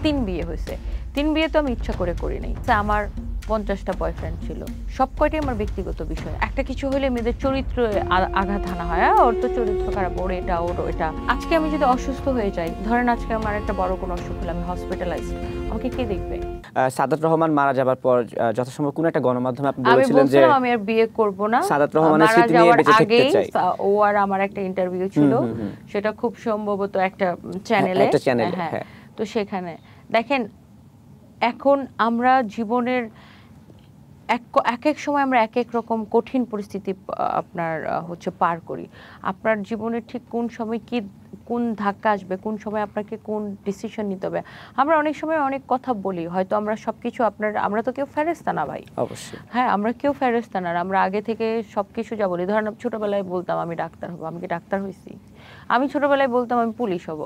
3 বিয়ে হয়েছে। 3 বিয়ে তো আমি ইচ্ছা করে করি নাই। আমার 50টা বয়ফ্রেন্ড ছিল, সব কয়টাই আমার ব্যক্তিগত বিষয়। একটা কিছু হলে মেয়েদের চরিত্রে আঘাত হানা হয়, ওর তো চরিত্র খারাপ, ওর এটা ওর এটা। আজকে আমি যদি অসুস্থ হয়ে যাই, ধরেন আজকে আমার একটা বড় কোনো অসুখ হলে আমি হসপিটালাইজড, আমাকে কে দেখবে? সাদাত রহমান মারা যাবার পর যথাসম্ভব কোন একটা গণমাধ্যমে আপনি বলেছিলেন যে আমি আর বিয়ে করব না, সাদাত রহমানের স্মৃতি নিয়ে বেঁচে থাকতে চাই। ও আর আমার একটা ইন্টারভিউ ছিল, সেটা খুব সম্ভবত একটা চ্যানেলে, হ্যাঁ। তো সেখানে দেখেন, এখন আমরা জীবনের এক এক সময় আমরা এক এক রকম কঠিন পরিস্থিতি আপনার পার করি। আপনার জীবনে ঠিক কোন সময় কোন ধাক্কা আসবে, কোন সময় আপনাকে কোন ডিসিশন নিতে হবে। আমরা অনেক সময় অনেক কথা বলি, হয়তো আমরা সবকিছু আমরা তো কেউ ফেরেশতা না ভাই, অবশ্যই, হ্যাঁ, আমরা কেউ ফেরেশতা না। আমরা আগে থেকে সবকিছু যা বলি, ধরেন ছোটবেলায় বলতাম আমি ডাক্তার হব, আমি কি ডাক্তার হয়েছি? আমি ছোটবেলায় বলতাম আমি পুলিশ হব,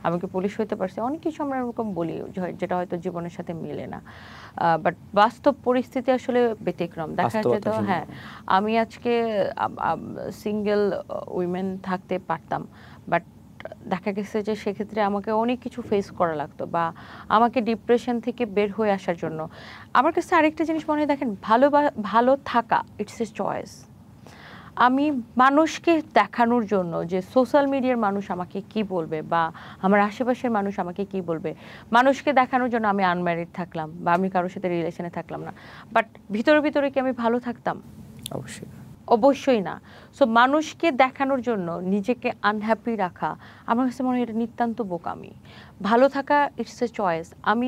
আমি কি পুলিশ হইতে পারছি? অনেক কিছু আমরা এরকম বলি যেটা হয়তো জীবনের সাথে মিলে না, বাট বাস্তব পরিস্থিতি আসলে ব্যতিক্রম। দেখা যেত, হ্যাঁ, আমি আজকে সিঙ্গেল উইমেন থাকতে পারতাম, বাট দেখা গেছে যে সেক্ষেত্রে আমাকে অনেক কিছু ফেস করা লাগতো, বা আমাকে ডিপ্রেশন থেকে বের হয়ে আসার জন্য। আমার কাছে আরেকটা জিনিস মনে হয়, দেখেন, ভালো থাকা ইটস এ চয়েস। আমি মানুষকে দেখানোর জন্য যে সোশ্যাল মিডিয়ার মানুষ আমাকে কি বলবে, বা আমার আশেপাশের মানুষ আমাকে কি বলবে, মানুষকে দেখানোর জন্য আমি আনম্যারিড থাকলাম, বা আমি কারোর সাথে রিলেশনে থাকলাম না, বাট ভিতরে ভিতরে কি আমি ভালো থাকতাম? অবশ্যই না। সো মানুষকে দেখানোর জন্য নিজেকে আনহ্যাপি রাখা আমার কাছে মনে হয় এটা নিতান্ত বোকামি। ভালো থাকা ইটস এ চয়েস। আমি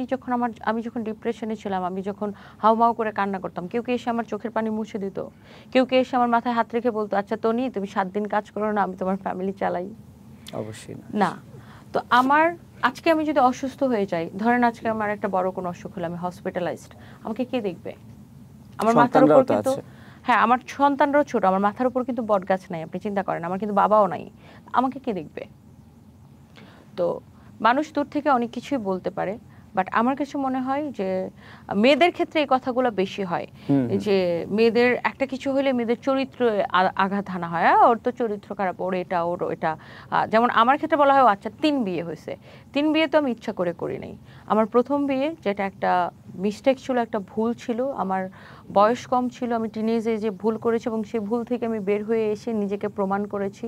যখন ডিপ্রেশনে ছিলাম, আমি যখন হাউমাউ করে কান্না করতাম, কেউ এসে আমার চোখের পানি মুছে দিত? কেউ এসে আমার মাথায় হাত রেখে বলতো, আচ্ছা তনি, তুমি 7 দিন কাজ করো না, আমি তোমার ফ্যামিলি চালাই? অবশ্যই না। তো আজকে আমি যদি অসুস্থ হয়ে যাই, ধরেন আজকে আমার একটা বড় কোনো অসুখ হলে আমি হসপিটালাইজড, আমাকে কে দেখবে? আমার মাথার উপর কিন্তু, হ্যাঁ, আমার সন্তানরাও ছোট, আমার মাথার উপর কিন্তু বট গাছ নাই, আপনি চিন্তা করেন, আমার কিন্তু বাবাও নাই, আমাকে কে দেখবে? তো মানুষ দূর থেকে অনেক কিছুই বলতে পারে, বাট আমার কাছে মনে হয় যে মেয়েদের ক্ষেত্রে এই কথাগুলো বেশি হয়, যে মেয়েদের একটা কিছু হলে মেয়েদের চরিত্রে আঘাত হানা হয়, ওর তো চরিত্র খারাপ, ওর এটা ওর এটা। যেমন আমার ক্ষেত্রে বলা হয়, আচ্ছা 3 বিয়ে হয়েছে, 3 বিয়ে তো আমি ইচ্ছা করে করি নাই। আমার প্রথম বিয়ে, যেটা একটা মিস্টেক ছিল, একটা ভুল ছিল, আমার বয়স কম ছিল, আমি টিনেজে যে ভুল করেছি, এবং সেই ভুল থেকে আমি বের হয়ে এসে নিজেকে প্রমাণ করেছি,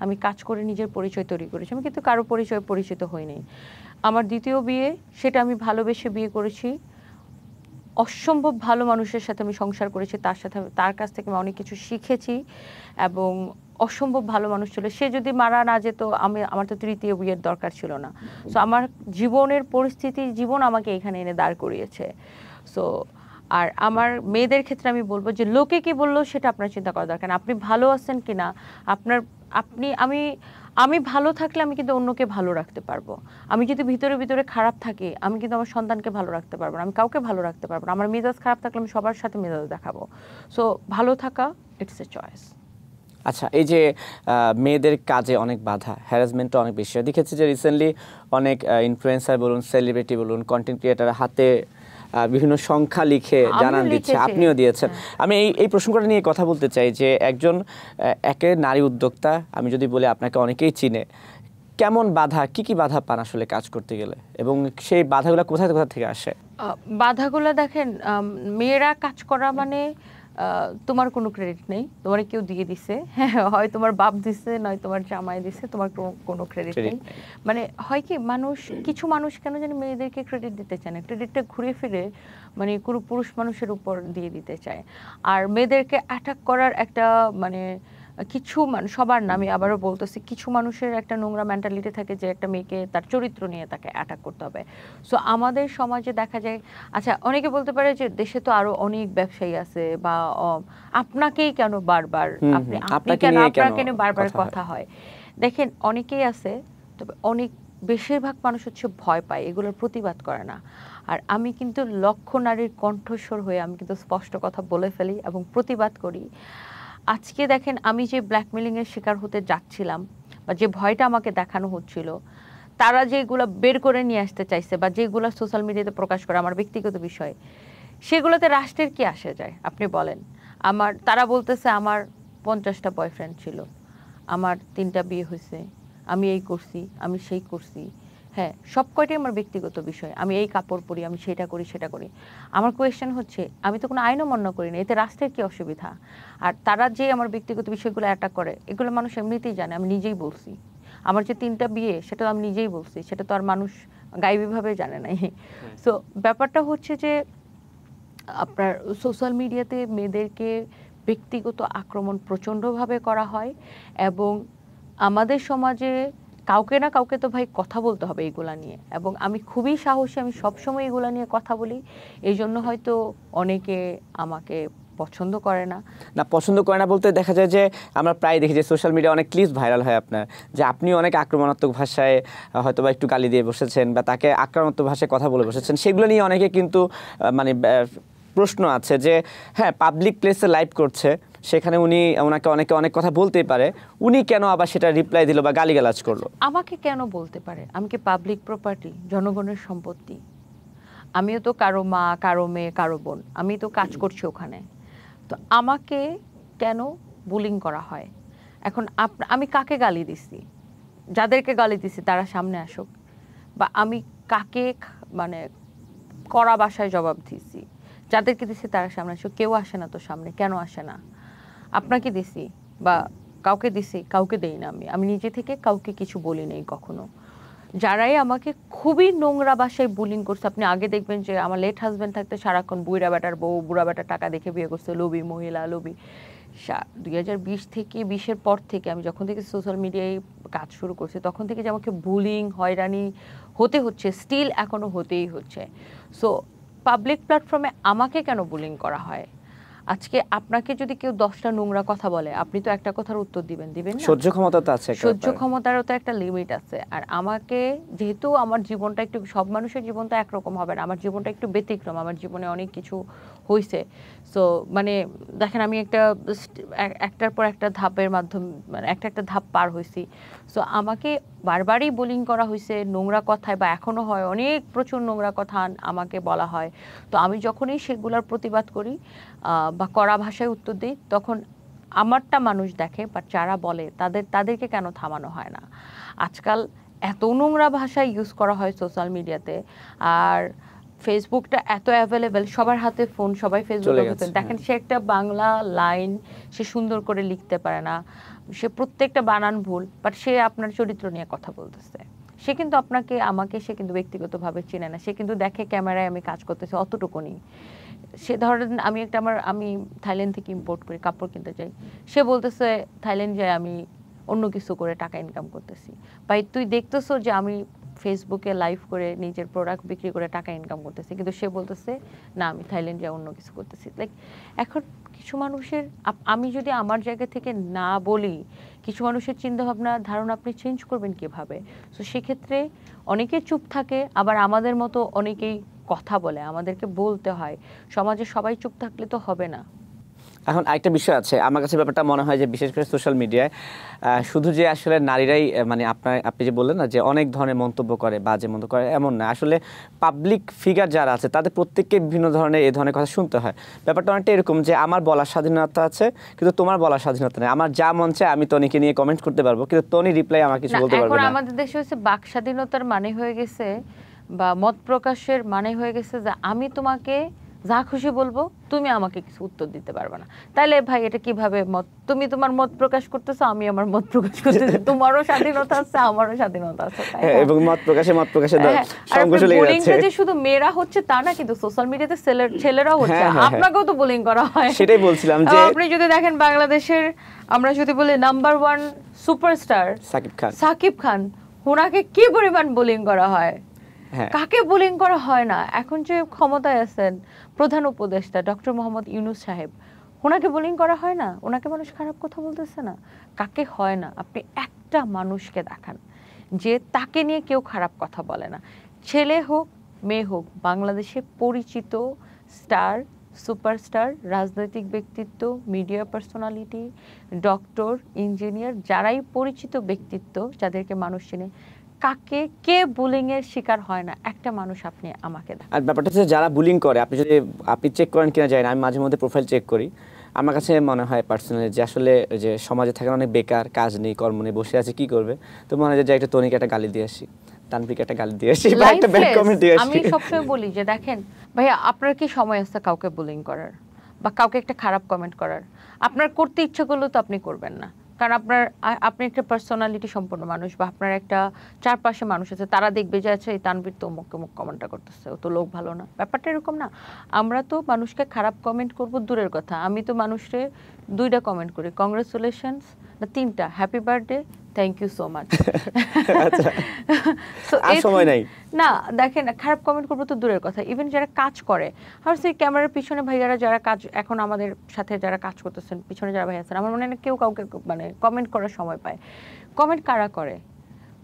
আমি কাজ করে নিজের পরিচয় তৈরি করেছি, আমি কিন্তু কারো পরিচয় পরিচিত হইনি। আমার দ্বিতীয় বিয়ে, সেটা আমি ভালোবেসে বিয়ে করেছি, অসম্ভব ভালো মানুষের সাথে আমি সংসার করেছি, তার কাছ থেকে আমি অনেক কিছু শিখেছি, এবং অসম্ভব ভালো মানুষ ছিল। সে যদি মারা না যেত, আমার তো তৃতীয় বিয়ের দরকার ছিল না। সো আমার জীবনের পরিস্থিতি, জীবন আমাকে এখানে এনে দাঁড় করিয়েছে। সো আর আমার মেয়েদের ক্ষেত্রে আমি বলবো যে লোকে কি বললো সেটা আপনার চিন্তা করা দরকার না। আপনি ভালো আছেন কিনা, আমি ভালো থাকলে আমি কিন্তু অন্যকে ভালো রাখতে পারবো। আমি যদি ভিতরে ভিতরে খারাপ থাকি, আমি কিন্তু আমার সন্তানকে ভালো রাখতে পারবো না, আমি কাউকে ভালো রাখতে পারবো না। আমার মেজাজ খারাপ থাকলে আমি সবার সাথে মেজাজ দেখাবো। সো ভালো থাকা ইটস এ চয়েস। আচ্ছা, এই যে মেয়েদের কাজে অনেক বাধা, হ্যারাসমেন্টও অনেক বেশি হয়। দেখেছি যে রিসেন্টলি অনেক ইনফ্লুয়েন্সার বলুন, সেলিব্রিটি বলুন, কন্টেন্ট ক্রিয়েটার হাতে বিভিন্ন সংখ্যা লিখে জানান দিচ্ছে, আপনিও দিয়েছেন। আমি এই প্রসঙ্গটা নিয়ে কথা বলতে চাই যে একজন নারী উদ্যোক্তা, আমি যদি বলি আপনাকে অনেকেই চিনে, কেমন বাধা, কি বাধা পান আসলে কাজ করতে গেলে, এবং সেই বাধাগুলো কোথা থেকে আসে? বাধাগুলো দেখেন, মেয়েরা কাজ করা মানে তোমার কোনো ক্রেডিট নেই, তোমার কেউ দিয়ে দিছে, হ্যাঁ, হয় তোমার বাপ দিছে, নয় তোমার জামাই দিছে, তোমার কোনো ক্রেডিট নেই। মানে হয় কি, কিছু মানুষ কেন জানি মেয়েদেরকে ক্রেডিট দিতে চায় না, ক্রেডিটটা ঘুরে ফিরে মানে কোনো পুরুষ মানুষের উপর দিয়ে দিতে চায়। আর মেয়েদেরকে অ্যাটাক করার একটা মানে কিছু সবার না, আমি আবারও বলতেছি, কিছু মানুষের একটা নোংরা মেন্টালিটি থাকে যে একটা মেয়েকে তার চরিত্র নিয়ে তাকে অ্যাটাক করতে হবে। সো আমাদের সমাজে দেখা যায়, আচ্ছা অনেকে বলতে পারে যে দেশে তো আরো অনেক ব্যবসায়ী আছে, বা আপনাকেই কেন বারবার আপনাকে বারবার কথা হয়। দেখেন, অনেকেই আছে, তবে বেশিরভাগ মানুষ ভয় পায়, এগুলোর প্রতিবাদ করে না। আর আমি কিন্তু লক্ষ নারীর কণ্ঠস্বর হয়ে আমি কিন্তু স্পষ্ট কথা বলে ফেলি এবং প্রতিবাদ করি। আজকে দেখেন, আমি যে ব্ল্যাকমেলিংয়ের শিকার হতে যাচ্ছিলাম, বা যে ভয়টা আমাকে দেখানো হচ্ছিল, তারা যেগুলো বের করে নিয়ে আসতে চাইছে, বা যেগুলো সোশ্যাল মিডিয়াতে প্রকাশ করে আমার ব্যক্তিগত বিষয়, সেগুলোতে রাষ্ট্রের কি আসে যায় আপনি বলেন? তারা বলতেছে আমার 50টা বয়ফ্রেন্ড ছিল, আমার 3টা বিয়ে হয়েছে, আমি এই করছি, আমি সেই করছি। হ্যাঁ, সব কয়টাই আমার ব্যক্তিগত বিষয়। আমি এই কাপড় পরি, আমি সেটা করি, সেটা করি। আমার কোয়েশ্চেন হচ্ছে, আমি তো কোনো আইন অমান্য করি না। এতে রাষ্ট্রের কি অসুবিধা? আর তারা যে আমার ব্যক্তিগত বিষয়গুলো অ্যাটাক করে, এগুলো মানুষ এমনিতেই জানে। আমি নিজেই বলছি। আমার যে ৩টা বিয়ে, সেটা আমি নিজেই বলছি। সেটা তো আর মানুষ গাইবীভাবে জানে নাই। সো ব্যাপারটা হচ্ছে যে আপনার সোশ্যাল মিডিয়াতে মেয়েদেরকে ব্যক্তিগত আক্রমণ প্রচণ্ডভাবে করা হয় এবং আমাদের সমাজে কাউকে না কাউকে তো ভাই কথা বলতে হবে এগুলা নিয়ে, এবং আমি খুবই সাহসী, আমি সবসময় এগুলা নিয়ে কথা বলি। এই জন্য হয়তো অনেকে আমাকে পছন্দ করে না। না, পছন্দ করে না বলতে দেখা যায় যে আমরা প্রায় দেখি যে সোশ্যাল মিডিয়া অনেক ক্লিপস ভাইরাল হয় আপনার, যে আপনি অনেক আক্রমণাত্মক ভাষায় হয়তো বা একটু গালি দিয়ে বসেছেন বা তাকে আক্রমণাত্মক ভাষায় কথা বলে বসেছেন, সেগুলো নিয়ে অনেকে কিন্তু মানে প্রশ্ন আছে যে হ্যাঁ, পাবলিক প্লেসে লাইভ করছে, সেখানে ওনাকে অনেকে অনেক কথা বলতেই পারে, উনি কেন আবার সেটা রিপ্লাই দিল বা গালিগালাজ করলো? আমাকে কেন বলতে পারে? আমি কি পাবলিক প্রপার্টি, জনগণের সম্পত্তি? আমিও তো কারো মা, কারো মেয়ে, কারো বোন, আমি তো কাজ করছি ওখানে। তো আমাকে কেন বুলিং করা হয়? এখন আমি কাকে গালি দিছি? যাদেরকে গালি দিছি তারা সামনে আসুক। বা আমি কাকে মানে কড়া ভাষায় জবাব দিছি? যাদেরকে দিছি তারা সামনে আসুক। কেউ আসে না তো সামনে, কেন আসে না? আপনাকে দিছি বা কাউকে দিছি? কাউকে দেই না। আমি নিজে থেকে কাউকে কিছু বলি নাই কখনো। যারাই আমাকে খুবই নোংরা ভাষায় বুলিং করছে, আপনি আগে দেখবেন যে আমার লেট হাজবেন্ড থাকতে সারাক্ষণ বুড়া বেটার বউ, বুড়া বেটার টাকা দেখে বিয়ে করছে, লোভী মহিলা, লোভী। 2020 থেকে 20-এর পর থেকে আমি যখন থেকে সোশ্যাল মিডিয়ায় কাজ শুরু করছি, তখন থেকে যে আমাকে বুলিং, হয়রানি হতে হচ্ছে, স্টিল এখনো হতেই হচ্ছে। সো পাবলিক প্ল্যাটফর্মে আমাকে কেন বুলিং করা হয়? আজকে আপনাকে যদি কেউ 10টা নোংরা কথা বলে, আপনি তো একটা কথার উত্তর দিবেন না? সহ্য ক্ষমতা তো আছে, সহ্য ক্ষমতারও তো একটা লিমিট আছে। আর আমাকে, যেহেতু আমার জীবনটা একটু, সব মানুষের জীবন তো একরকম হবে না, আমার জীবনটা একটু ব্যতিক্রম, আমার জীবনে অনেক কিছু হয়েছে। সো মানে দেখেন, আমি একটার পর একটা ধাপের মাধ্যমে, মানে একটা ধাপ পার হয়েছি। সো আমাকে বারবারই বুলিং করা হয়েছে নোংরা কথায়, বা এখনো হয়, অনেক প্রচুর নোংরা কথা আমাকে বলা হয়। তো আমি যখনই সেগুলোর প্রতিবাদ করি বা কড়া ভাষায় উত্তর দিই, তখন আমারটা মানুষ দেখে, বাট যারা বলে তাদেরকে কেন থামানো হয় না? আজকাল এত নোংরা ভাষা ইউজ করা হয় সোশ্যাল মিডিয়াতে, আর ফেসবুকটা এত অ্যাভেলেবেল, সবার হাতে ফোন, সবাই ফেসবুকে দেখেন, সে একটা বাংলা লাইন সে সুন্দর করে লিখতে পারে না, সে প্রত্যেকটা বানান ভুল, বাট সে আপনার চরিত্র নিয়ে কথা বলতেছে। সে কিন্তু আমাকে সে কিন্তু ব্যক্তিগতভাবে চেনে না, সে কিন্তু দেখে ক্যামেরায় আমি কাজ করতেছি, অতটুকুনি। সে ধরেন আমি থাইল্যান্ড থেকে ইম্পোর্ট করি, কাপড় কিনতে যাই, সে বলতেছে থাইল্যান্ড যাই আমি অন্য কিছু করে টাকা ইনকাম করতেছি। ভাই, তুই দেখতেছো যে আমি ফেসবুকে লাইভ করে নিজের প্রোডাক্ট বিক্রি করে টাকা ইনকাম করতেছি, কিন্তু সে বলতেছে না আমি থাইল্যান্ড যাই অন্য কিছু করতেছি। লাইক এখন কিছু মানুষের, আমি যদি আমার জায়গা থেকে না বলি, কিছু মানুষের চিন্তাভাবনা, ধারণা আপনি চেঞ্জ করবেন কিভাবে? তো সেক্ষেত্রে অনেকে চুপ থাকে, আবার আমাদের মতো অনেকেই কথা বলে, আমাদেরকে বলতে হয়। সমাজে সবাই চুপ থাকলে তো হবে না। এখন আরেকটা বিষয় আছে, আমার কাছে ব্যাপারটা মনে হয় যে বিশেষ করে সোশ্যাল মিডিয়ায় শুধু যে আসলে নারীরাই, মানে আপনি যে বললেন না যে অনেক ধরনের মন্তব্য করে, বাজে মন্তব্য করে, এমন না। আসলে পাবলিক ফিগার যারা আছে তাদের প্রত্যেককে বিভিন্ন ধরনের এই ধরনের কথা শুনতে হয়। ব্যাপারটা অনেকটা এরকম যে আমার বলার স্বাধীনতা আছে, কিন্তু তোমার বলার স্বাধীনতা নেই। আমার যা মন চায় আমি তনিকে নিয়ে কমেন্ট করতে পারবো, কিন্তু তনি রিপ্লাই আমার কিছু বলতে পারবে না। এখন আমাদের দেশে হচ্ছে বাক স্বাধীনতার মানে হয়ে গেছে, বা মত প্রকাশের মানে হয়ে গেছে যে আমি তোমাকে যা খুশি বলবো, তুমি আমাকে কিছু উত্তর দিতে পারবে না। তাহলে ভাই এটা কিভাবে তুমি তোমার মত প্রকাশ করতেছো, আমি আমার মত প্রকাশ করতেছি, তোমারও স্বাধীনতা আছে, আমারও স্বাধীনতা আছে, এবং মত প্রকাশে সংঘর্ষ লেগে যাচ্ছে। যে শুধু মেয়েরা হচ্ছে তা না, কিন্তু সোশ্যাল মিডিয়াতে ছেলেরাও হচ্ছে, আপনাকেও তো বুলিং করা হয়। সেটাই বলছিলাম যে আপনি যদি দেখেন বাংলাদেশের, আমরা যদি বলি নাম্বার 1 সুপারস্টার সাকিব খান, ওনাকে কি পরিমাণ বুলিং করা হয়, কাকে বুলিং করা হয় না? এখন যে ক্ষমতায় আছেন প্রধান উপদেষ্টা ডক্টর মোহাম্মদ ইউনূস সাহেব, ওনাকে বুলিং করা হয় না? ওনাকে মানুষ খারাপ কথা বলতেছে না? কাকে হয় না? আপনি একটা মানুষকে দেখান যে তাকে নিয়ে কেউ খারাপ কথা বলে না, ছেলে হোক মেয়ে হোক, বাংলাদেশে পরিচিত স্টার, সুপারস্টার, রাজনৈতিক ব্যক্তিত্ব, মিডিয়া পার্সোনালিটি, ডক্টর, ইঞ্জিনিয়ার, যারাই পরিচিত ব্যক্তিত্ব, যাদেরকে মানুষ চেনে, কে বুলিং এর শিকার হয় না? একটা মানুষ আপনি আমাকে দেন। আর ব্যাপারটা হচ্ছে যারা বুলিং করে, আপনি চেক করেন কিনা জানি না, আমি মাঝে মধ্যে প্রোফাইল চেক করি, আমার কাছে মনে হয় পার্সোনালি যে আসলে যে সমাজে থাকেন অনেক বেকার, কাজ নেই, কর্ম নেই, বসে আছে, কি করবে, তো মনে হয় যে একটা তনিকে একটা গালি দিয়ে আসি, তানভীরকে একটা গালি দিয়ে আসি বা একটা ব্যাড কমেন্ট দিয়ে আসি। আমি সবসময় বলি যে দেখেন ভাইয়া, আপনার কি সময় আছে কাউকে বুলিং করার বা কাউকে একটা খারাপ কমেন্ট করার? আপনার করতে ইচ্ছা করলেও তো আপনি করবেন না, কারণ আপনি একটা পার্সোনালিটি সম্পন্ন মানুষ, বা আপনার একটা চারপাশে মানুষ আছে, তারা দেখবে যে আচ্ছা এই তানভীর তো অমুক অমুক কমেন্টটা করতেছে, ও তো লোক ভালো না। ব্যাপারটা এরকম না। আমরা তো মানুষকে খারাপ কমেন্ট করব দূরের কথা, আমি তো মানুষকে 2টা কমেন্ট করি, কংগ্রেচুলেশনস, না 3টা, happy birthday, thank you so much. আর সময় নাই না, দেখেন খারাপ কমেন্ট করবো তো দূরের কথা, ইভেন যারা কাজ করে, আর সেই ক্যামেরার পিছনে ভাইয়ারা যারা কাজ, এখন আমাদের সাথে যারা কাজ করতেছেন পিছনে যারা ভাই আছেন, আমার মনে হয় না কেউ কাউকে মানে কমেন্ট করার সময় পায়। কমেন্ট কারা করে,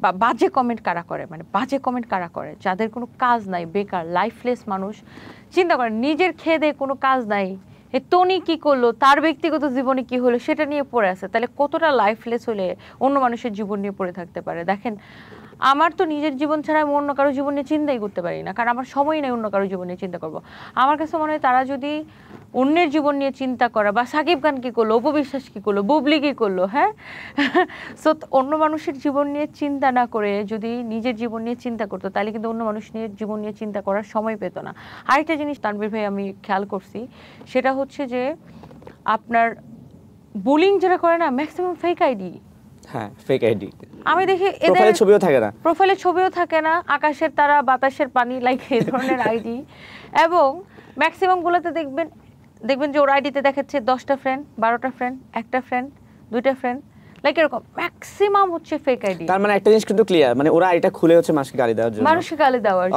বা বাজে কমেন্ট কারা করে, মানে বাজে কমেন্ট কারা করে? যাদের কোনো কাজ নাই, বেকার লাইফলেস মানুষ। চিন্তা করেন, নিজের খেয়ে দেয়ে কোনো কাজ নাই, এই টনি কি করলো, তার ব্যক্তিগত জীবনে কি হলো সেটা নিয়ে পড়ে আছে, তাহলে কতটা লাইফলেস হলে অন্য মানুষের জীবন নিয়ে পড়ে থাকতে পারে। দেখেন, আমার তো নিজের জীবন ছাড়া আমি অন্য কারো জীবন নিয়ে চিন্তাই করতে পারি না, কারণ আমার সময় নেই অন্য কারো জীবন নিয়ে চিন্তা করবো। আমার কাছে মনে হয় তারা যদি অন্যের জীবন নিয়ে চিন্তা করা, বা সাকিব খান কী করলো, অপবিশ্বাস কী করলো, বুবলি কী করলো, হ্যাঁ, সো অন্য মানুষের জীবন নিয়ে চিন্তা না করে যদি নিজের জীবন নিয়ে চিন্তা করতো, তাহলে কিন্তু অন্য মানুষ নিয়ে জীবন নিয়ে চিন্তা করার সময় পেতো না। আরেকটা জিনিস তানভীর ভাই আমি খেয়াল করছি, সেটা হচ্ছে যে আপনার বুলিং যারা করে না, ম্যাক্সিমাম ফেক আইডি। হ্যাঁ, ফেক আইডি। আমি দেখি প্রোফাইলে ছবিও থাকে না, প্রোফাইলে ছবিও থাকে না, আকাশের তারা, বাতাসের পানি, লাইক এই ধরনের আইডি। এবং ম্যাক্সিমাম গুলোতে দেখবেন যে ওর আইডিতে দেখাচ্ছে 10টা ফ্রেন্ড, 12টা ফ্রেন্ড, 1টা ফ্রেন্ড, 2টা ফ্রেন্ড, লাইক এরকম ম্যাক্সিমাম হচ্ছে ফেক আইডি। তার মানে একটা জিনিস কিন্তু ক্লিয়ার, মানে ওরা এটা খুলে হচ্ছে মানুষকে গালি দেওয়ার জন্য,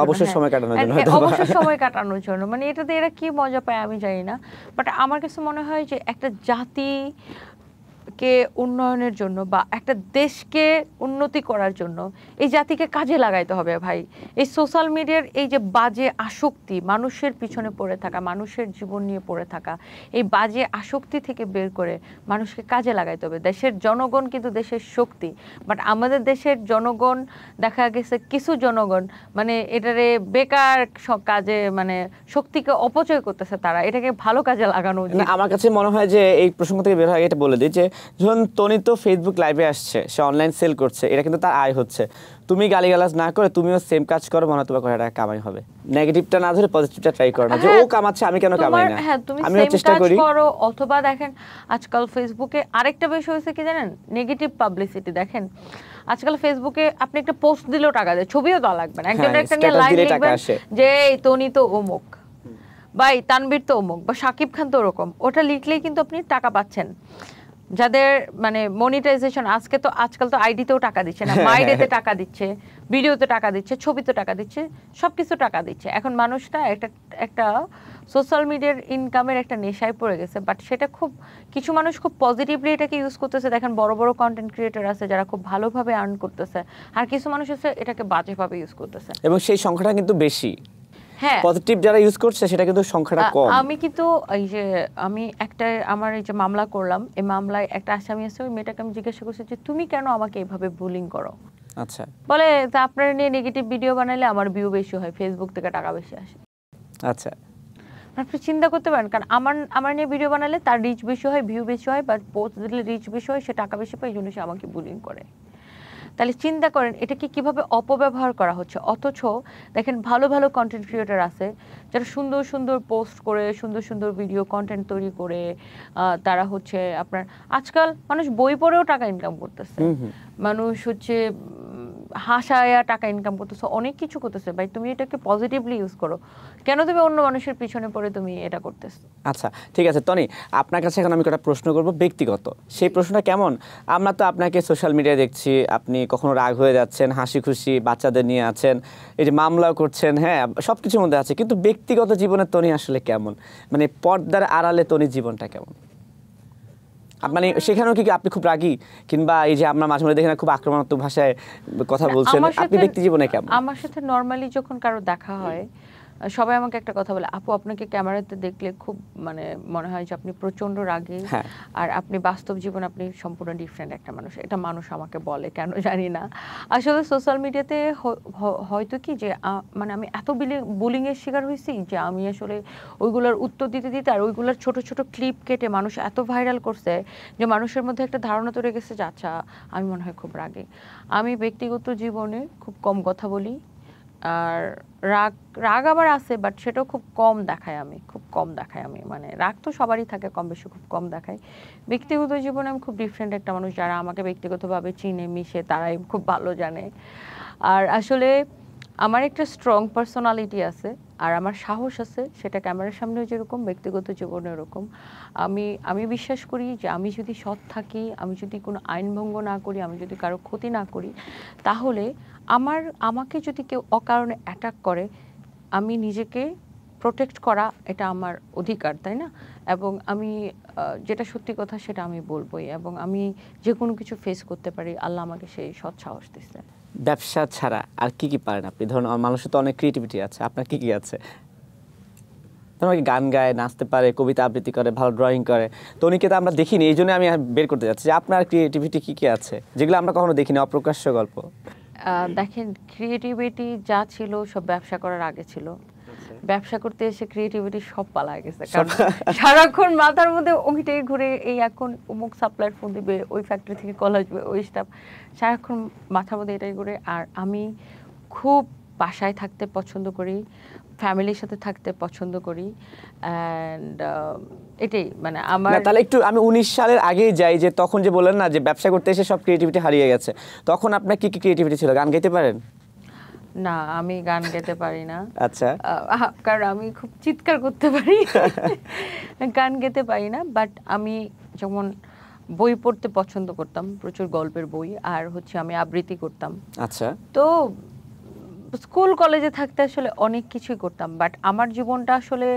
অবশ্যই সময় কাটানোর জন্য, অবশ্যই সময় কাটানোর জন্য। মানে এটাতে এরা কি মজা পায় আমি জানি না, বাট আমার কাছে মনে হয় যে একটা জাতি কে উন্নয়নের জন্য বা একটা দেশকে উন্নতি করার জন্য এই জাতিকে কাজে লাগাইতে হবে ভাই। এই সোশ্যাল মিডিয়ার এই যে বাজে আসক্তি, মানুষের পিছনে পড়ে থাকা, মানুষের জীবন নিয়ে পড়ে থাকা, এই বাজে আসক্তি থেকে বের করে মানুষকে কাজে লাগাইতে হবে। দেশের জনগণ কিন্তু দেশের শক্তি, বাট আমাদের দেশের জনগণ দেখা গেছে কিছু জনগণ মানে এটারে বেকার কাজে, মানে শক্তিকে অপচয় করতেছে, তারা এটাকে ভালো কাজে লাগানো উচিত। আমার কাছে মনে হয় যে এই প্রসঙ্গ থেকে বের হয়ে এটা বলে দিই যে যখন টনি তো ফেসবুক লাইভে আসছে, সে অনলাইন সেল করছে, এটা কিন্তু তার আয় হচ্ছে। তুমি গালিগালাজ না করে তুমিও সেম কাজ করো, মনে হয় তোমার করে টাকা কামাই হবে। নেগেটিভটা না ধরে পজিটিভটা ট্রাই করো না, যে ও কামাচ্ছে আমি কেন কামাই না, আমিও চেষ্টা করি। অথবা দেখেন আজকাল ফেসবুকে আরেকটা বিষয় হয়েছে কি জানেন, নেগেটিভ পাবলিসিটি। দেখেন আজকাল ফেসবুকে আপনি একটা পোস্ট দিলেও টাকা দেয়, ছবিও দেওয়া লাগবে না, একজন একটা নিয়ে লাইন লিখবেন যে এই টনি তো অমুক, বা এই তানভীর তো অমুক, বা সাকিব খান তো ওরকম, ওটা লিখলেই কিন্তু আপনি টাকা পাচ্ছেন। যাদের মানে মনিটাইজেশন, আজকাল তো আইডিতেও টাকা দিচ্ছে না, মাইডিতে টাকা দিচ্ছে, ভিডিওতে টাকা দিচ্ছে, ছবিতে টাকা দিচ্ছে, সবকিছু টাকা দিচ্ছে। এখন মানুষটা একটা সোশ্যাল মিডিয়ার ইনকামের একটা নেশায় পড়ে গেছে, বাট সেটা খুব কিছু মানুষ খুব পজিটিভলি এটাকে ইউজ করতেছে। দেখেন বড় বড় কন্টেন্ট ক্রিয়েটর আছে যারা খুব ভালোভাবে আর্ন করতেছে, আর কিছু মানুষ আছে এটাকে বাজেভাবে ইউজ করতেছে, এবং সেই সংখ্যাটা কিন্তু বেশি। হ্যাঁ, পজিটিভ যারা ইউজ করছে সেটা কিন্তু সংখ্যাটা কম। আমি কিন্তু এই যে আমার এই যে মামলা করলাম, এই মামলায় একটা আসামি আছে, ওই মেয়েটাকে আমি জিজ্ঞাসা করছি যে তুমি কেন আমাকে এইভাবে বুলিং করো। আচ্ছা, বলে তা আপনার নিয়ে নেগেটিভ ভিডিও বানাইলে আমার ভিউ বেশি হয়, ফেসবুক থেকে টাকা বেশি আসে। আচ্ছা, আপনি চিন্তা করতে পারেন, কারণ আমার নিয়ে ভিডিও বানালে তার রিচ বেশি হয়, ভিউ বেশি হয়, বা পোস্ট দিলে রিচ বেশি হয়, সে টাকা বেশি পায়, এই জন্য সে আমাকে বুলিং করে। তাহলে চিন্তা করেন এটাকে কিভাবে অপব্যবহার করা হচ্ছে। অথচ দেখেন ভালো ভালো কন্টেন্ট ক্রিয়েটর আছে যারা সুন্দর সুন্দর পোস্ট করে, সুন্দর সুন্দর ভিডিও কন্টেন্ট তৈরি করে, তারা হচ্ছে আপনার আজকাল মানুষ বই পড়েও টাকা ইনকাম করতেছে, মানুষ হচ্ছে হাসায়া টাকা ইনকাম করতেছে, অনেক কিছু করতেছে। ভাই তুমি এটাকে পজিটিভলি ইউজ করো, কেন তুমি অন্য মানুষের পিছনে পড়ে তুমি এটা করতেছো? আচ্ছা ঠিক আছে টনি, আপনার কাছে এখন আমি একটা প্রশ্ন করব ব্যক্তিগত। সেই প্রশ্নটা কেমন, আমরা তো আপনাকে সোশ্যাল মিডিয়ায় দেখছি, আপনি কখনো রাগ হয়ে যাচ্ছেন, হাসি খুশি বাচ্চাদের নিয়ে আছেন, এই যে মামলাও করছেন, হ্যাঁ সব কিছুর মধ্যে আছে, কিন্তু ব্যক্তিগত জীবনে টনি আসলে কেমন, মানে পর্দার আড়ালে টনির জীবনটা কেমন? মানে সেখানেও কি আপনি খুব রাগী, কিংবা এই যে আমরা মাঝে মাঝে দেখি না খুব আক্রমণাত্মক ভাষায় কথা বলছেন, আপনি ব্যক্তি জীবনে কেমন? আমার সাথে নরমালি যখন কারো দেখা হয় সবাই আমাকে একটা কথা বলে, আপু আপনাকে ক্যামেরাতে দেখলে খুব মানে মনে হয় যে আপনি প্রচন্ড রাগী, আর আপনি বাস্তব জীবনে আপনি সম্পূর্ণ ডিফারেন্ট একটা মানুষ। এটা মানুষ আমাকে বলে, কেন জানি না। আসলে সোশ্যাল মিডিয়াতে হয়তো কি যে মানে আমি এত বুলিং এর শিকার হয়েছি যে আমি আসলে ওইগুলোর উত্তর দিতে দিতে আর ওইগুলোর ছোট ছোট ক্লিপ কেটে মানুষ এত ভাইরাল করছে যে মানুষের মধ্যে একটা ধারণা তৈরি গেছে যে আচ্ছা আমি মনে হয় খুব রাগী। আমি ব্যক্তিগত জীবনে খুব কম কথা বলি, আর রাগ আবার আছে, বাট সেটাও খুব কম দেখায়, আমি খুব কম দেখাই। আমি মানে রাগ তো সবারই থাকে কম বেশি, খুব কম দেখাই। ব্যক্তিগত জীবনে আমি খুব ডিফারেন্ট একটা মানুষ, যারা আমাকে ব্যক্তিগতভাবে চিনে মিশে তারাই খুব ভালো জানে। আর আসলে আমার একটা স্ট্রং পার্সোনালিটি আছে, আর আমার সাহস আছে, সেটা ক্যামেরার সামনেও যেরকম ব্যক্তিগত জীবনে এরকম। আমি বিশ্বাস করি যে আমি যদি সৎ থাকি, আমি যদি কোনো আইন ভঙ্গ না করি, আমি যদি কারো ক্ষতি না করি, তাহলে আমাকে যদি কেউ অকারণে অ্যাটাক করে, আমি নিজেকে প্রোটেক্ট করা এটা আমার অধিকার, তাই না? এবং আমি যেটা সত্যি কথা সেটা আমি বলবোই, এবং আমি যে কোনো কিছু ফেস করতে পারি, আল্লাহ আমাকে সেই সৎ সাহস দিচ্ছে। ব্যবসা ছাড়া আর কি কি পারেন আপনি? ধরুন মানুষের তো অনেক ক্রিয়েটিভিটি আছে, আপনার কি কি আছে? ধরুন গান গায়, নাচতে পারে, কবিতা আবৃত্তি করে, ভালো ড্রয়িং করে। তনিকে তো আমরা দেখিনি, এই জন্য আমি বের করতে যাচ্ছি যে আপনার ক্রিয়েটিভিটি কি কি আছে যেগুলো আমরা কখনো দেখিনি, অপ্রকাশ্য গল্প। দেখেন, ক্রিয়েটিভিটি যা ছিল সব ব্যবসা করার আগে ছিল। ব্যবসা করতে এসে ক্রিয়েটিভিটি সব পালায় গেছে, কারণ সারাক্ষণ মাথার মধ্যে ওইটাই ঘুরে, এই এখন অমুক সাপ্লায়ার ফোন দিবে, ওই ফ্যাক্টরি থেকে কল আসবে, ওই স্টাফ, সারাক্ষণ মাথার মধ্যে এটাই ঘুরে। আর আমি খুব বাসায় থাকতে পছন্দ করি, ফ্যামিলির সাথে থাকতে পছন্দ করি, অ্যান্ড এটাই মানে আমার। তাহলে একটু আমি 19 সালের আগেই যাই, যে তখন যে বললেন না যে ব্যবসা করতে এসে সব ক্রিয়েটিভিটি হারিয়ে গেছে, তখন আপনার কি কি ক্রিয়েটিভিটি ছিল? গান গাইতে পারেন? না, আমি গান গাইতে পারি না। আচ্ছা। কারণ আমি খুব চিৎকার করতে পারি, গান গাইতে পারি না। বাট আমি যেমন বই পড়তে পছন্দ করতাম, প্রচুর গল্পের বই, আর হচ্ছে আমি আবৃত্তি করতাম। আচ্ছা। তো স্কুল কলেজে থাকতে আসলে অনেক কিছুই করতাম, বাট আমার জীবনটা আসলে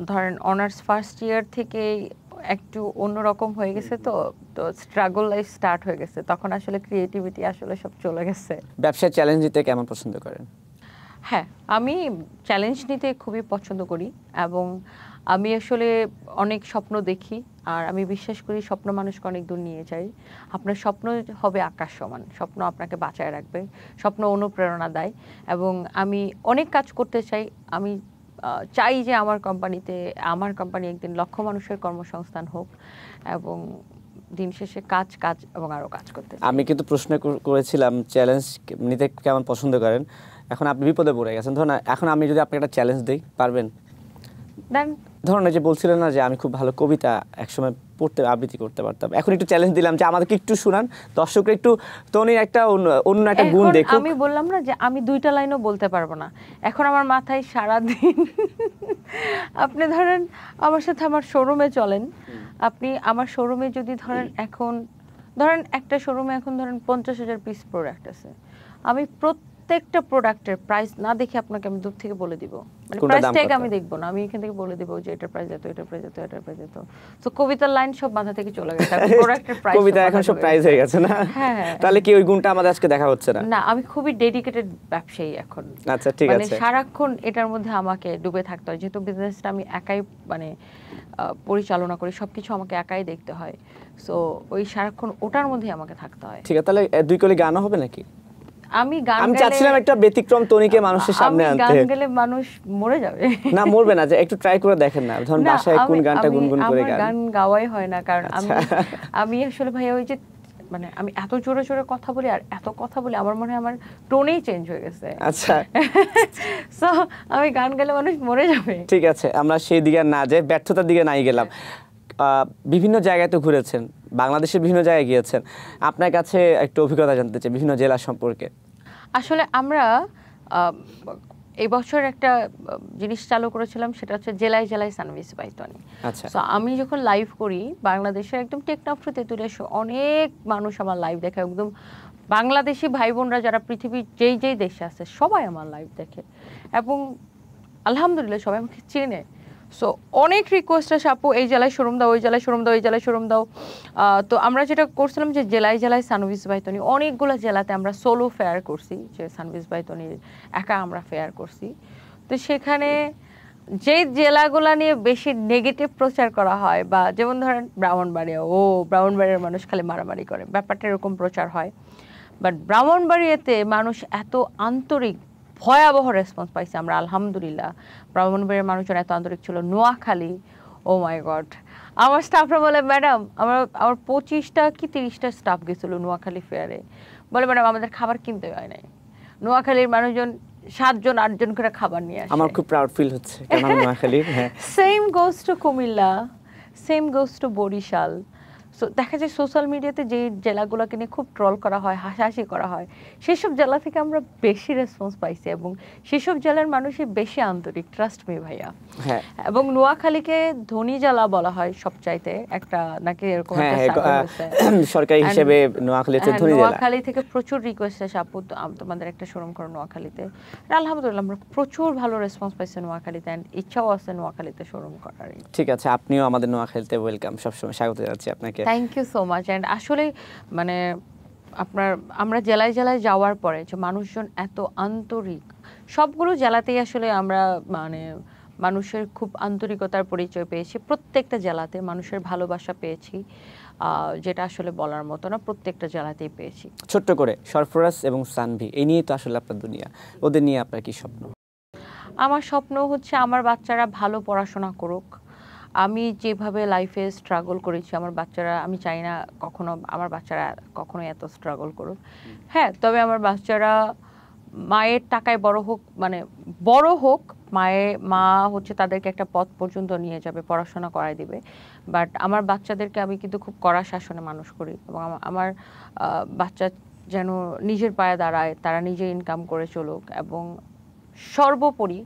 ধরেন অনার্স ফার্স্ট ইয়ার থেকে একটু অন্যরকম হয়ে গেছে, তো স্ট্রাগল লাইফ স্টার্ট হয়ে গেছে, তখন আসলে ক্রিয়েটিভিটি আসলে সব চলে গেছে। ব্যবসায় চ্যালেঞ্জ নিতে কেমন পছন্দ করেন? হ্যাঁ, আমি চ্যালেঞ্জ নিতে খুবই পছন্দ করি, এবং আমি আসলে অনেক স্বপ্ন দেখি, আর আমি বিশ্বাস করি স্বপ্ন মানুষকে অনেক দূর নিয়ে যায়। আপনার স্বপ্ন হবে আকাশ সমান, স্বপ্ন আপনাকে বাঁচায় রাখবে, স্বপ্ন অনুপ্রেরণা দেয়। এবং আমি অনেক কাজ করতে চাই, আমি চাই যে আমার কোম্পানি একদিন লক্ষ মানুষের কর্মসংস্থান হোক, এবং দিন শেষে কাজ এবং আরো কাজ করতে চাই। আমি কিন্তু প্রশ্ন করেছিলাম চ্যালেঞ্জ নিতে কেমন পছন্দ করেন, এখন আপনি বিপদে পড়ে গেছেন। ধরুন এখন আমি যদি আপনাকে একটা চ্যালেঞ্জ দিই, পারবেন? ধরুন যে বলছিলেন না যে আমি খুব ভালো কবিতা একসময় পড়তে আবৃত্তি করতে পারতাম, এখন একটু চ্যালেঞ্জ দিলাম যে আমাদেরকে একটু শুনান, দর্শকরা একটু তনির একটা অন্য একটা গুণ দেখুক। আমি বললাম না যে আমি দুইটা লাইনও বলতে পারবো না, এখন আমার মাথায় সারাদিন আপনি ধরেন আমার সাথে আমার শোরুমে চলেন, আপনি আমার শোরুমে যদি ধরেন একটা শোরুমে এখন ধরেন 50,000 পিস প্রোডাক্ট আছে, আমি প্রত্যেকটা প্রোডাক্টের প্রাইস না দেখে আপনাকে আমি দূর থেকে বলে দিব, মানে প্রাইস ট্যাগ আমি দেখবো না, আমি এখান থেকে বলে দিব যে এটার প্রাইস এত, এটার প্রাইস এত, এটার প্রাইস এত। তো কবিতার লাইন সব মাথা থেকে চলে গেছে, প্রোডাক্টের প্রাইস কবিতা এখন সব প্রাইস হয়ে গেছে না? হ্যাঁ। তাহলে কি ওই গুণটা আমাদের আজকে দেখা হচ্ছে না? না, আমি খুবই ডেডিকেটেড ব্যবসায়ী এখন। আচ্ছা, ঠিক আছে। মানে সারাক্ষণ এটার মধ্যে আমাকে ডুবে থাকতে হয়, যেহেতু বিজনেসটা আমি একাই মানে পরিচালনা করি, সবকিছু আমাকে একাই দেখতে হয়, সো ওই সারাক্ষণ ওটার মধ্যে আমাকে থাকতে হয়। ঠিক আছে, তাহলে দুই কলি গানও হবে নাকি? আমি চাচ্ছিলাম একটা ব্যতিক্রম তনিকে মানুষের সামনে আনতে। গান গেলে মানুষ মরে যাবে। না, মরবে না, যে একটু ট্রাই করে দেখেন না, ধরুন বাসায় কোন গানটা গুনগুন করে গান গাওয়াই হয় না, কারণ আমি আসলে ভাই ওই যে মানে আমি এত জোরে জোরে কথা বলি, আর এত কথা বলি আমার মনে হয় আমার টোনেই চেঞ্জ হয়ে গেছে। আচ্ছা, সো আমি গান গেলে মানুষ মরে যাবে। ঠিক আছে, আমরা সেই দিকে না যাই, ব্যর্থতার দিকে নাই গেলাম। বিভিন্ন জায়গায় তো ঘুরেছেন, বাংলাদেশের বিভিন্ন জায়গায় গিয়েছেন, আপনার কাছে একটু অভিজ্ঞতা জানতে চাই বিভিন্ন জেলা সম্পর্কে। আসলে আমরা এই বছর একটা জিনিস চালু করেছিলাম, সেটা হচ্ছে জেলায় জেলায় সানভিস বাই তনি। আচ্ছা। সো আমি যখন লাইভ করি বাংলাদেশের একদম টেকনাফ টু তেতুলিয়া অনেক মানুষ আমার লাইভ দেখে, একদম বাংলাদেশি ভাই বোনরা যারা পৃথিবীর যেই যেই দেশে আছে সবাই আমার লাইভ দেখে, এবং আলহামদুলিল্লাহ সবাই আমাকে চেনে। সো অনেক রিকোয়েস্ট আসে আপু এই জেলায় শোরুম দাও, ওই জেলায় শোরুম দাও, ওই জেলায় শোরুম দাও। তো আমরা যেটা করছিলাম যে জেলায় জেলায় সানভিজ বাইতনি, অনেকগুলো জেলাতে আমরা সোলো ফেয়ার করছি, যে সানভিজ বাইতনির একা আমরা ফেয়ার করছি। তো সেখানে যে জেলাগুলো নিয়ে বেশি নেগেটিভ প্রচার করা হয়, বা যেমন ধরেন ব্রাহ্মণবাড়িয়া, ব্রাহ্মণবাড়িয়ার মানুষ খালি মারামারি করে, ব্যাপারটা এরকম প্রচার হয়। বাট ব্রাহ্মণবাড়িয়াতে মানুষ এত আন্তরিক, ভয়াবহ রেসপন্স পাইছে আমরা আলহামদুলিল্লাহ। ব্রাহ্মণবাড়িয়ার মানুষজন এত আন্তরিক ছিল। নোয়াখালী, ও মাই গড, আমার স্টাফরা বলে ম্যাডাম, আমার 25টা কি 30টা স্টাফ গেছিল নোয়াখালী ফেয়ারে, বলে ম্যাডাম আমাদের খাবার কিনতে হয় নাই। নোয়াখালীর মানুষজন 7 জন 8 জন করে খাবার নিয়ে আসে। আমার খুব প্রাউড ফিল হচ্ছে কারণ আমি নোয়াখালীর। হ্যাঁ, same goes to Comilla, same goes to Barisal. So দেখা যায় সোশ্যাল মিডিয়াতে যে জেলাগুলোকে নিয়ে খুব ট্রল করা হয়, হাসাহাসি করা হয়, সেসব জেলা থেকে আমরা বেশি রেসপন্স পাইছি, এবং সেসব জেলার মানুষই বেশি আন্তরিক, ট্রাস্ট মি ভাইয়া। হ্যাঁ, এবং নোয়াখালীকে ধনী জেলা বলা হয় সবচাইতে, একটা নাকি এরকম একটা সার্ভে হয়েছে সরকারি হিসেবে নোয়াখালীতে ধনী জেলা। নোয়াখালী থেকে প্রচুর রিকোয়েস্ট আসে আপু তোমাদের একটা শোরুম করো নোয়াখালীতে। আলহামদুলিল্লাহ আমরা প্রচুর ভালো রেসপন্স পাইছি নোয়াখালীতে, এন্ড ইচ্ছাও আছে নোয়াখালীতে শোরুম করার। ঠিক আছে, আপনিও আমাদের নোয়াখালীতে ওয়েলকাম, সবসময় স্বাগত জানাচ্ছি আপনাকে। Thank you so much. And আসলে মানে আমরা জেলায় জেলায় যাওয়ার পরে যে মানুষজন এত আন্তরিক, সবগুলো জেলাতেই আসলে আমরা মানে মানুষের খুব আন্তরিকতার পরিচয় পেয়েছি, প্রত্যেকটা জেলাতে মানুষের ভালোবাসা পেয়েছি, যেটা আসলে বলার মতো না, প্রত্যেকটা জেলাতেই পেয়েছি। ছোট্ট করে সরফরাজ এবং সানভি, এই নিয়ে তো আসলে আপনার দুনিয়া, ওদের নিয়ে আপনার কি স্বপ্ন? আমার স্বপ্ন হচ্ছে আমার বাচ্চারা ভালো পড়াশোনা করুক। আমি যেভাবে লাইফে স্ট্রাগল করেছি, আমার বাচ্চারা, আমি চাই না কখনো আমার বাচ্চারা কখনো এত স্ট্রাগল করুক। হ্যাঁ, তবে আমার বাচ্চারা মায়ের টাকায় বড় হোক, মানে বড় হোক, মা হচ্ছে তাদেরকে একটা পথ পর্যন্ত নিয়ে যাবে, পড়াশোনা করায় দিবে। বাট আমার বাচ্চাদেরকে আমি কিন্তু খুব কড়া শাসনে মানুষ করি, এবং আমার বাচ্চা যেন নিজের পায়ে দাঁড়ায়, তারা নিজে ইনকাম করে চলুক, এবং সর্বোপরি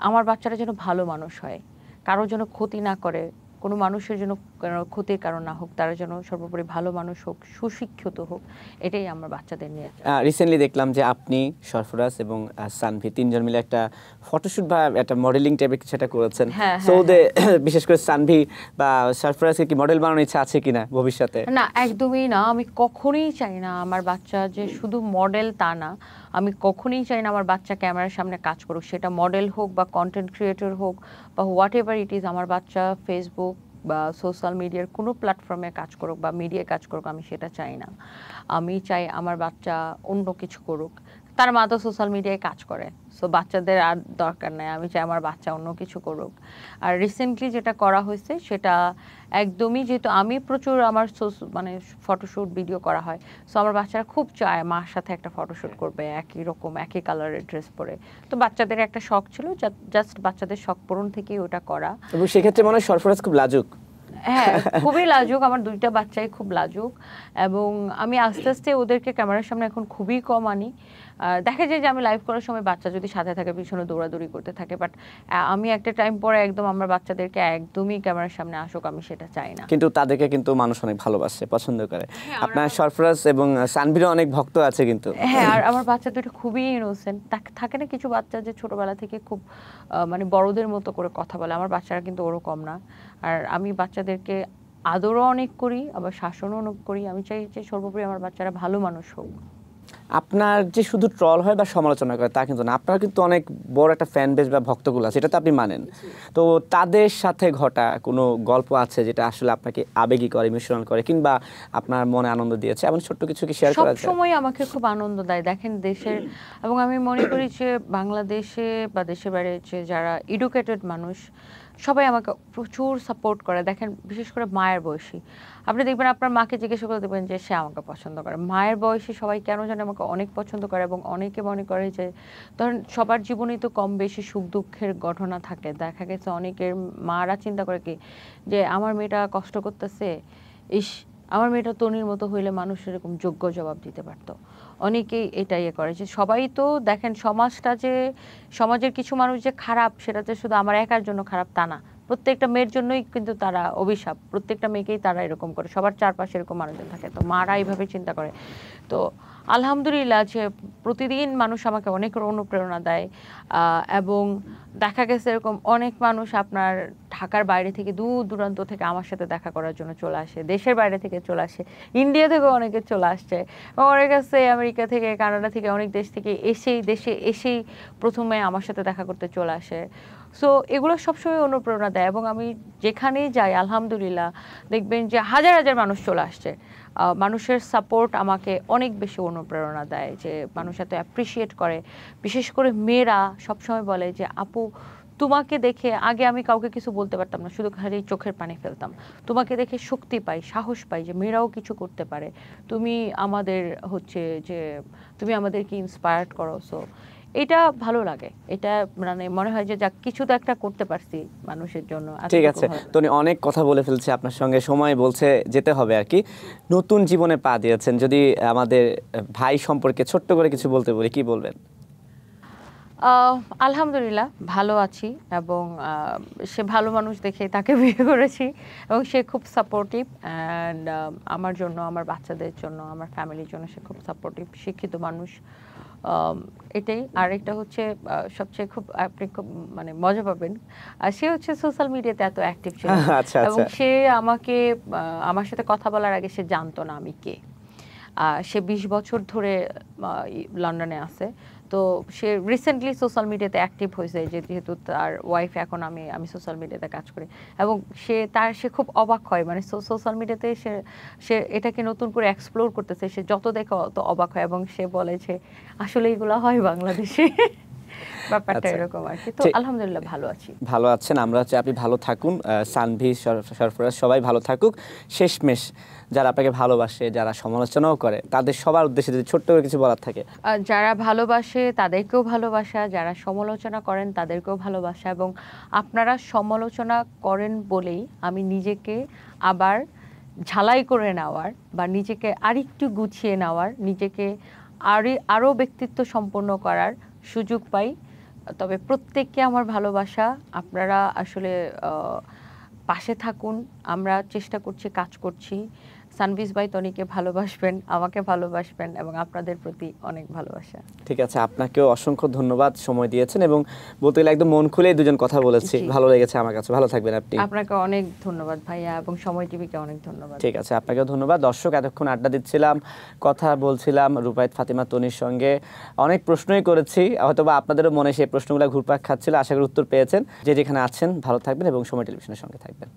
আমার বাচ্চারা যেন ভালো মানুষ হয়, কারোর যেন ক্ষতি না করে, কোনো মানুষের জন্য ক্ষতির কারণ না হোক, তারা যেন সর্বোপরি ভালো মানুষ হোক, সুশিক্ষিত হোক, এটাই আমার বাচ্চাদের নিয়ে। রিসেন্টলি দেখলাম যে আপনি, সরফরাজ এবং সানভি তিনজন মিলে একটা ফটোশুট বা একটা মডেলিং টাইপের কিছু একটা করেছেন। সো বিশেষ করে সানভি বা সরফরাজকে কি মডেল বানানোর ইচ্ছা আছে কিনা ভবিষ্যতে? না, একদমই না। আমি কখনোই চাই না আমার বাচ্চা যে শুধু মডেল, তা না। আমি কখনোই চাই না আমার বাচ্চা ক্যামেরার সামনে কাজ করুক, সেটা মডেল হোক বা কন্টেন্ট ক্রিয়েটর হোক বা হোয়াট এভার ইট ইজ। আমার বাচ্চা ফেসবুক বা সোশ্যাল মিডিয়ার কোনো প্ল্যাটফর্মে কাজ করুক বা মিডিয়ায় কাজ করুক, আমি সেটা চাই না। আমি চাই আমার বাচ্চা অন্য কিছু করুক। তার মা তো সোশ্যাল মিডিয়ায় কাজ করে, সো বাচ্চাদের আর দরকার নেই। আমি চাই আমার বাচ্চা অন্য কিছু করুক। আর রিসেন্টলি যেটা করা হয়েছে সেটা একদমই, যেহেতু আমি প্রচুর আমার মানে ফটোশ্যুট ভিডিও করা হয়, সো আমার বাচ্চারা খুব চায় মার সাথে একটা ফটোশ্যুট করবে, একই রকম একই কালারের ড্রেস পরে। তো বাচ্চাদের একটা শখ ছিল, জাস্ট বাচ্চাদের শখ পূরণ থেকেই ওটা করা। এবং সেক্ষেত্রে মনে হয় সরফরাজ খুব লাজুক। হ্যাঁ, খুবই লাজুক। আমার 2টা বাচ্চাই খুব লাজুক, এবং আমি আস্তে আস্তে ওদেরকে ক্যামেরার সামনে এখন খুবই কম আনি। দেখা যায় যে আমি লাইভ করার সময় বাচ্চা যদি সাথে থাকে, পিছনে দৌড়াদৌড়ি করতে থাকে, বাট আমি একটা টাইম পরে একদম আমার বাচ্চাদেরকে একদমই ক্যামেরার সামনে আসুক, আমি সেটা চাই না। কিন্তু তাদেরকে কিন্তু মানুষ অনেক ভালোবাসে, পছন্দ করে। আপনার সরফরাজ এবং সানভিরও অনেক ভক্ত আছে কিন্তু। হ্যাঁ, আর আমার বাচ্চা দুটো খুবই ইনোসেন্ট। থাকে না কিছু বাচ্চা যে ছোটবেলা থেকে খুব মানে বড়দের মতো করে কথা বলে, আমার বাচ্চারা কিন্তু ওরকম না। আর আমি বাচ্চাদেরকে আদরও অনেক করি, আবার শাসনও অনেক করি। আমি চাই যে সর্বোপরি আমার বাচ্চারা ভালো মানুষ হোক। আপনার যে শুধু ট্রল হয় বা সমালোচনা করে তা কিন্তু না, আপনার কিন্তু অনেক বড় একটা ফ্যান বেস বা ভক্তগুলো আছে, এটা তো আপনি মানেন। তো তাদের সাথে ঘটা কোনো গল্প আছে যেটা আসলে আপনাকে আবেগী করে, ইমোশনাল করে, কিংবা আপনার মনে আনন্দ দিয়েছে, এমন ছোট্ট কিছু কি শেয়ার করা যায়? সব সময় আমাকে খুব আনন্দ দেয়। দেখেন দেশের, এবং আমি মনে করি যে বাংলাদেশে বা দেশের বাইরে যে যারা এডুকেটেড মানুষ, সবাই আমাকে প্রচুর সাপোর্ট করে। দেখেন বিশেষ করে মায়ের বয়সী, আপনি দেখবেন আপনার মাকে জিজ্ঞাসা করে দেখবেন যে সে আমাকে পছন্দ করে। মায়ের বয়সী সবাই কেন জানে আমাকে অনেক পছন্দ করে, এবং অনেকে মনে করে যে ধরেন সবার জীবনেই তো কম বেশি সুখ দুঃখের ঘটনা থাকে। দেখা গেছে অনেকের মারা চিন্তা করে কি যে আমার মেয়েটা কষ্ট করতেছে, ইস আমার মেয়েটা তনির মতো হইলে মানুষ এরকম যোগ্য জবাব দিতে পারতো। অনেকেই এটা ইয়ে করে যে সবাই তো দেখেন সমাজটা যে, সমাজের কিছু মানুষ যে খারাপ, সেটা যে শুধু আমার একার জন্য খারাপ তা না, প্রত্যেকটা মেয়ের জন্যই কিন্তু তারা অভিশাপ। প্রত্যেকটা মেয়েকেই তারা এরকম করে, সবার চারপাশে এরকম মানুষজন থাকে, তো মারা এইভাবে চিন্তা করে। তো আলহামদুলিল্লাহ যে প্রতিদিন মানুষ আমাকে অনেক অনুপ্রেরণা দেয়, এবং দেখা গেছে এরকম অনেক মানুষ আপনার ঢাকার বাইরে থেকে দূর দূরান্ত থেকে আমার সাথে দেখা করার জন্য চলে আসে, দেশের বাইরে থেকে চলে আসে, ইন্ডিয়া থেকেও অনেকে চলে আসছে, এবং অনেক আছে আমেরিকা থেকে, কানাডা থেকে, অনেক দেশ থেকে দেশে এসেই প্রথমে আমার সাথে দেখা করতে চলে আসে। সো এগুলো সবসময় অনুপ্রেরণা দেয়, এবং আমি যেখানেই যাই আলহামদুলিল্লাহ দেখবেন যে হাজার হাজার মানুষ চলে আসছে। মানুষের সাপোর্ট আমাকে অনেক বেশি অনুপ্রেরণা দেয়, যে মানুষ এত অ্যাপ্রিসিয়েট করে। বিশেষ করে মেয়েরা সবসময় বলে যে আপু তোমাকে দেখে আগে আমি কাউকে কিছু বলতে পারতাম না, শুধু খালি চোখের পানি ফেলতাম, তোমাকে দেখে শক্তি পাই, সাহস পাই যে মেয়েরাও কিছু করতে পারে, তুমি আমাদের হচ্ছে যে তুমি আমাদেরকে ইন্সপায়ার্ড করো। সো এটা ভালো লাগে, এটা মানে মনে হয় যে যাক কিছু তো একটা করতে পারছি মানুষের জন্য। ঠিক আছে, তো অনেক কথা বলে ফেলছি আপনার সঙ্গে, সময় বলছে যেতে হবে আর কি। নতুন জীবনে পা দিয়েছেন, যদি আমাদের ভাই সম্পর্কে ছোট্ট করে কিছু বলতে বলি, কি বলবেন? আলহামদুলিল্লাহ ভালো আছি, এবং সে ভালো মানুষ দেখে তাকে বিয়ে করেছি, এবং সে খুব সাপোর্টিভ, অ্যান্ড আমার জন্য, আমার বাচ্চাদের জন্য, আমার ফ্যামিলির জন্য সে খুব সাপোর্টিভ, শিক্ষিত মানুষ। এটাই। আর একটা হচ্ছে সবচেয়ে খুব আপনি খুব মানে মজা পাবেন, সে হচ্ছে সোশ্যাল মিডিয়াতে এত অ্যাক্টিভ ছিল, এবং সে আমাকে আমার সাথে কথা বলার আগে সে জানতো না আমি কে। সে 20 বছর ধরে লন্ডনে আছে, তো সে রিসেন্টলি সোশ্যাল মিডিয়াতে অ্যাক্টিভ হয়েছে, যেহেতু তার ওয়াইফ এখন আমি সোশ্যাল মিডিয়াতে কাজ করি, এবং সে খুব অবাক হয়, মানে সোশ্যাল মিডিয়াতে সে এটাকে নতুন করে এক্সপ্লোর করতেছে, সে যত দেখে অত অবাক হয়, এবং সে বলে যে আসলে এগুলো হয় বাংলাদেশে। ব্যাপারটা এরকম আর কি। তো আলহামদুলিল্লাহ ভালো আছি। ভালো আছেন, আমরা চাই আপনি ভালো থাকুন, সানভি, সরফরাজ সবাই ভালো থাকুক। শেষমেশ যারা আপনাকে ভালোবাসে, যারা সমালোচনাও করে, তাদের সবার উদ্দেশ্যে যদি ছোট্ট করে কিছু বলার থাকে। যারা ভালোবাসে তাদেরকেও ভালোবাসা, যারা সমালোচনা করেন তাদেরকেও ভালোবাসা, এবং আপনারা সমালোচনা করেন বলেই আমি নিজেকে আবার ঝালাই করে নেওয়ার, বা নিজেকে আরেকটু গুছিয়ে নেওয়ার, নিজেকে আরও ব্যক্তিত্ব সম্পন্ন করার সুযোগ পাই। তবে প্রত্যেককে আমার ভালোবাসা, আপনারা আসলে পাশে থাকুন, আমরা চেষ্টা করছি, কাজ করছি। সানভিজ ভাই তনিকে ভালোবাসবেন, আমাকে ভালোবাসবেন, এবং আপনাদের প্রতি অনেক ভালোবাসা। ঠিক আছে, আপনাকেও অসংখ্য ধন্যবাদ, সময় দিয়েছেন, এবং বলতে গেলে একদম মন খুলে দুজন কথা বলেছি, ভালো লেগেছে আমার কাছে। ভালো থাকবেন আপনি। আপনাকে অনেক ধন্যবাদ ভাইয়া, এবং সময় টিভিকে অনেক ধন্যবাদ। ঠিক আছে, আপনাকেও ধন্যবাদ। দর্শক, এতক্ষণ আড্ডা দিচ্ছিলাম, কথা বলছিলাম রুবায়েত ফাতিমা তনির সঙ্গে, অনেক প্রশ্নই করেছি, হয়তোবা আপনাদেরও মনে সেই প্রশ্নগুলো ঘুরপাক খাচ্ছিল, আশা করি উত্তর পেয়েছেন। যে যেখানে আছেন ভালো থাকবেন, এবং সময় টেলিভিশনের সঙ্গে থাকবেন।